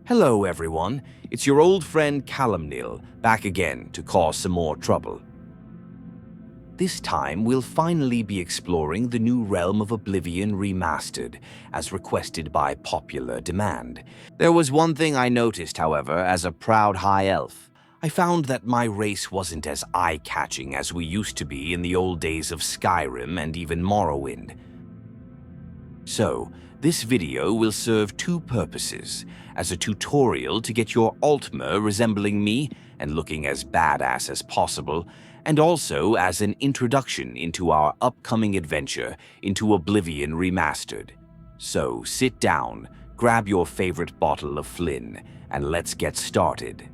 Hello everyone, it's your old friend Callumnil, back again to cause some more trouble. This time we'll finally be exploring the new realm of Oblivion Remastered, as requested by popular demand. There was one thing I noticed, however, as a proud high elf. I found that my race wasn't as eye-catching as we used to be in the old days of Skyrim and even Morrowind. So, this video will serve two purposes: as a tutorial to get your Altmer resembling me and looking as badass as possible, and also as an introduction into our upcoming adventure into Oblivion Remastered. So sit down, grab your favorite bottle of Flynn, and let's get started.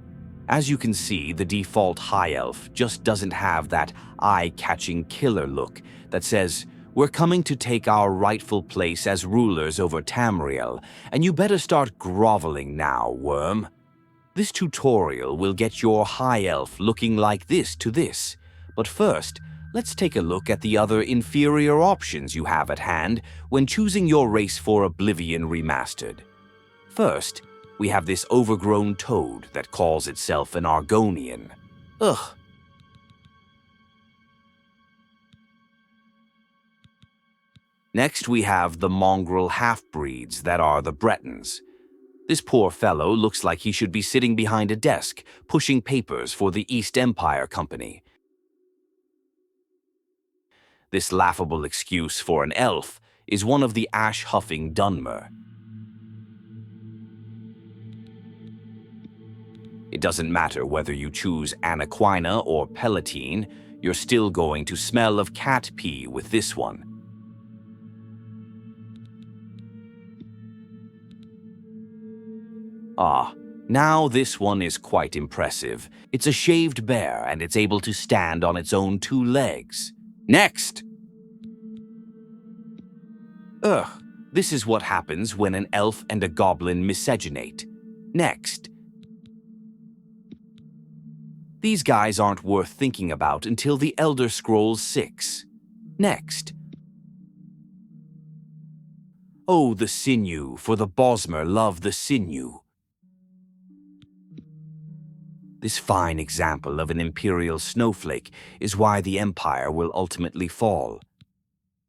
As you can see, the default High Elf just doesn't have that eye-catching killer look that says, "We're coming to take our rightful place as rulers over Tamriel, and you better start groveling now, worm." This tutorial will get your High Elf looking like this to this. But first, let's take a look at the other inferior options you have at hand when choosing your race for Oblivion Remastered. First, we have this overgrown toad that calls itself an Argonian. Ugh. Next, we have the mongrel half-breeds that are the Bretons. This poor fellow looks like he should be sitting behind a desk, pushing papers for the East Empire Company. This laughable excuse for an elf is one of the ash-huffing Dunmer. It doesn't matter whether you choose Anaquina or Palatine, you're still going to smell of cat pee with this one. Ah, now this one is quite impressive. It's a shaved bear and it's able to stand on its own two legs. Next! Ugh, this is what happens when an elf and a goblin miscegenate. Next. These guys aren't worth thinking about until the Elder Scrolls 6. Next. Oh, the sinew, for the Bosmer love the sinew. This fine example of an imperial snowflake is why the Empire will ultimately fall.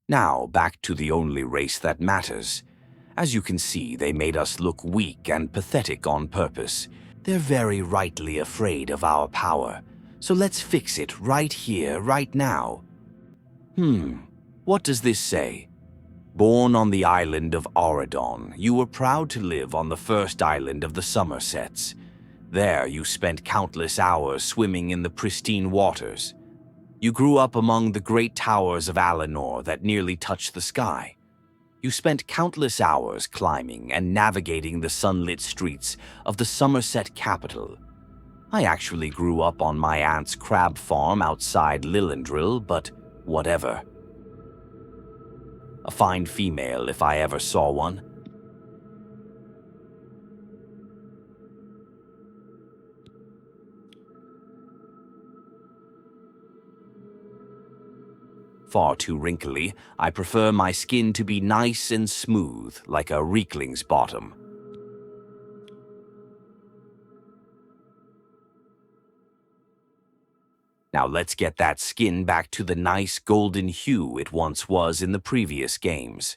Now, back to the only race that matters. As you can see, they made us look weak and pathetic on purpose. They're very rightly afraid of our power. So let's fix it right here, right now. What does this say? Born on the island of Auradon, you were proud to live on the first island of the Somersets. There you spent countless hours swimming in the pristine waters. You grew up among the great towers of Alinor that nearly touched the sky. You spent countless hours climbing and navigating the sunlit streets of the Somerset capital. I actually grew up on my aunt's crab farm outside Lilendril, but whatever. A fine female if I ever saw one. Far too wrinkly, I prefer my skin to be nice and smooth, like a Riekling's bottom. Now let's get that skin back to the nice golden hue it once was in the previous games.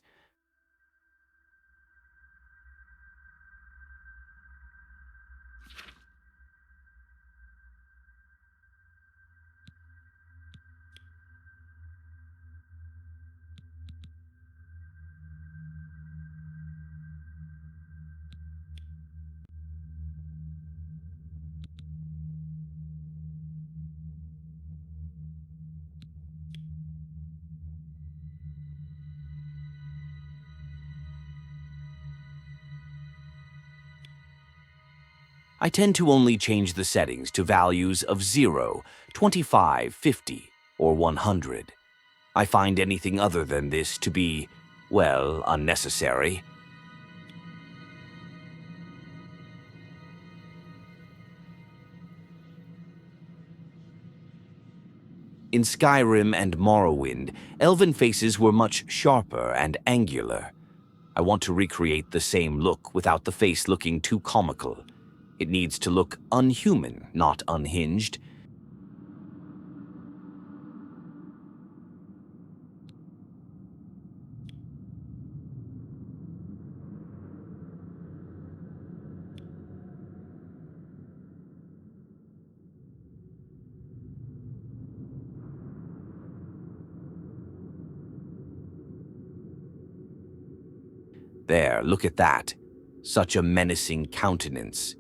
I tend to only change the settings to values of 0, 25, 50, or 100. I find anything other than this to be, well, unnecessary. In Skyrim and Morrowind, elven faces were much sharper and angular. I want to recreate the same look without the face looking too comical. It needs to look unhuman, not unhinged. There, look at that. Such a menacing countenance.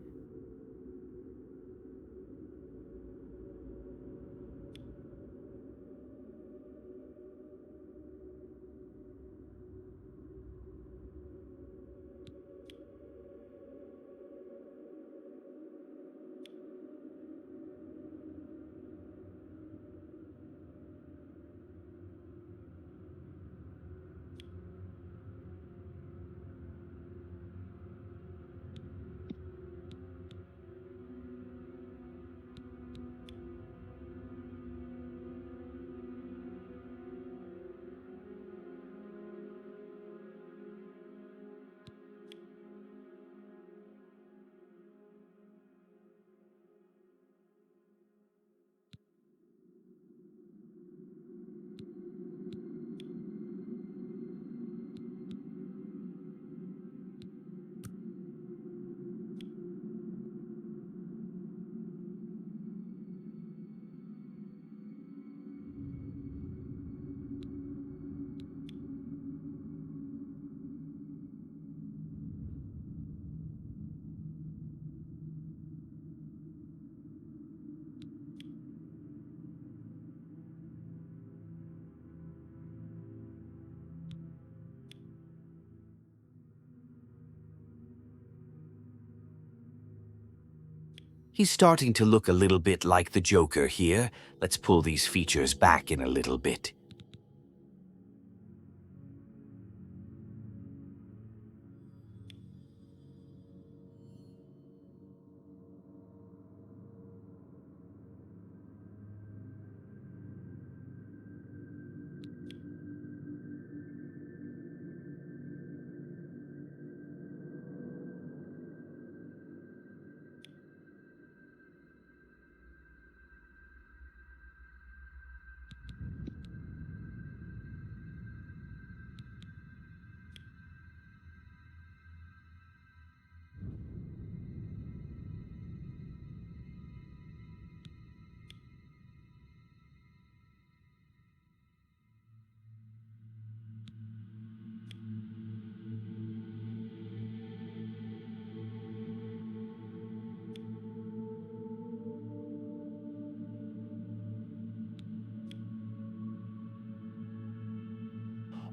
He's starting to look a little bit like the Joker here. Let's pull these features back in a little bit.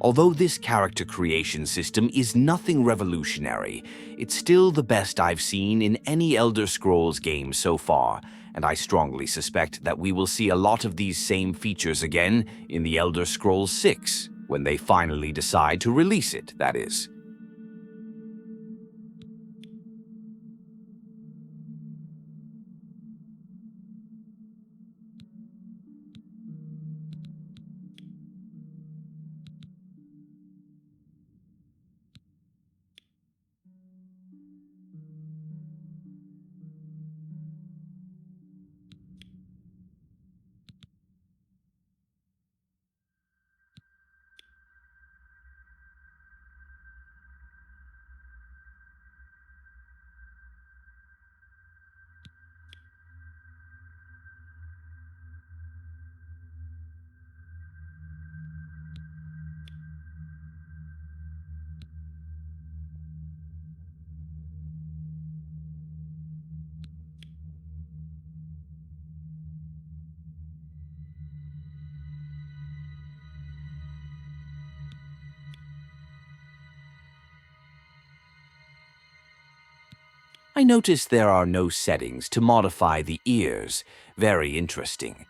Although this character creation system is nothing revolutionary, it's still the best I've seen in any Elder Scrolls game so far, and I strongly suspect that we will see a lot of these same features again in the Elder Scrolls 6, when they finally decide to release it, that is. I notice there are no settings to modify the ears. Very interesting.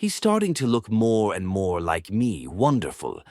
He's starting to look more and more like me. Wonderful.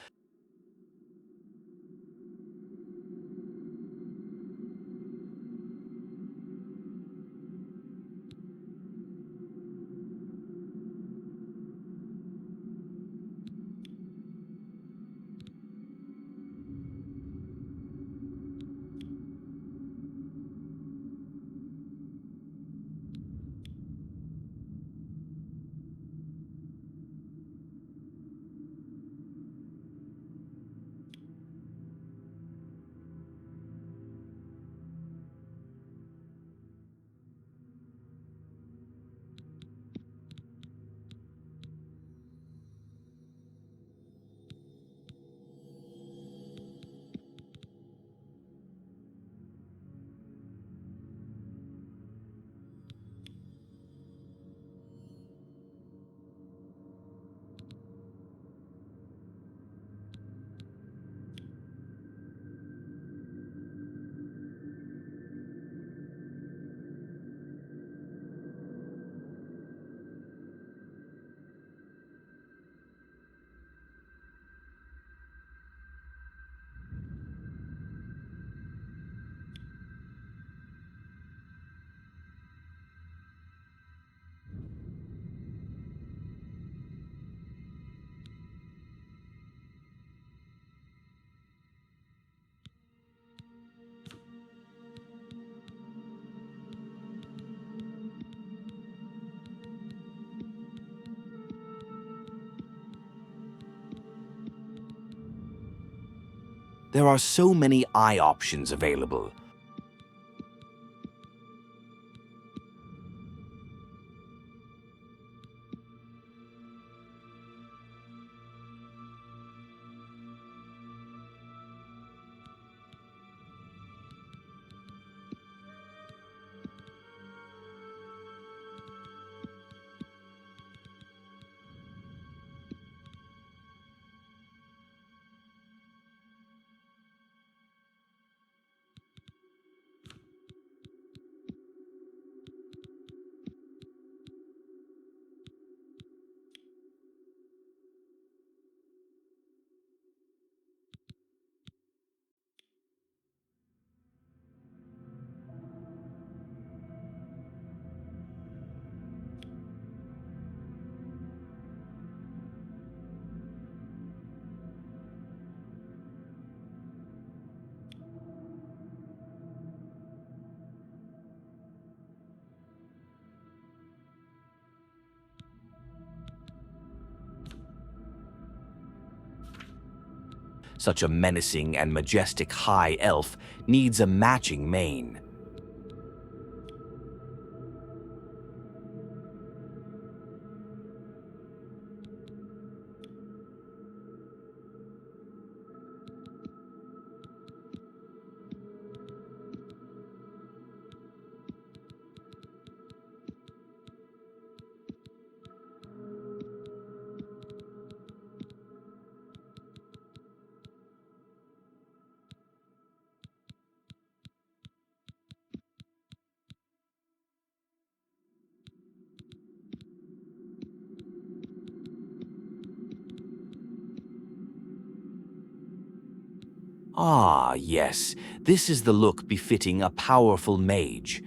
There are so many eye options available. Such a menacing and majestic high elf needs a matching mane. Ah, yes, this is the look befitting a powerful mage.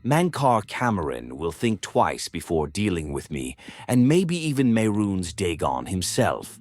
Mankar Cameron will think twice before dealing with me, and maybe even Mehrunes Dagon himself.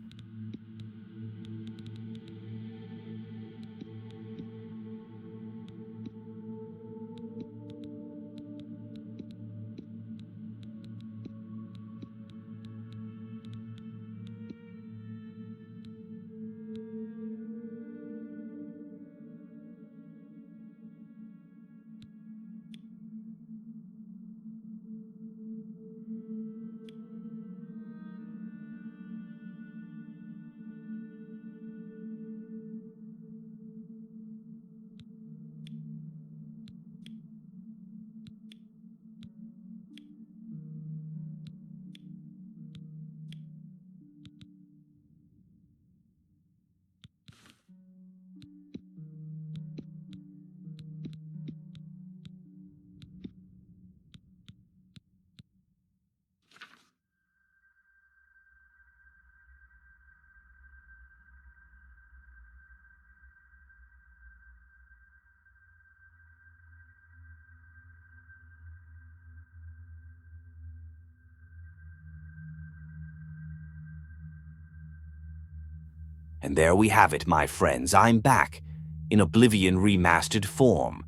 And there we have it, my friends. I'm back, in Oblivion Remastered form.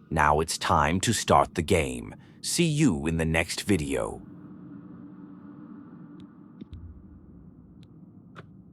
Now it's time to start the game. See you in the next video.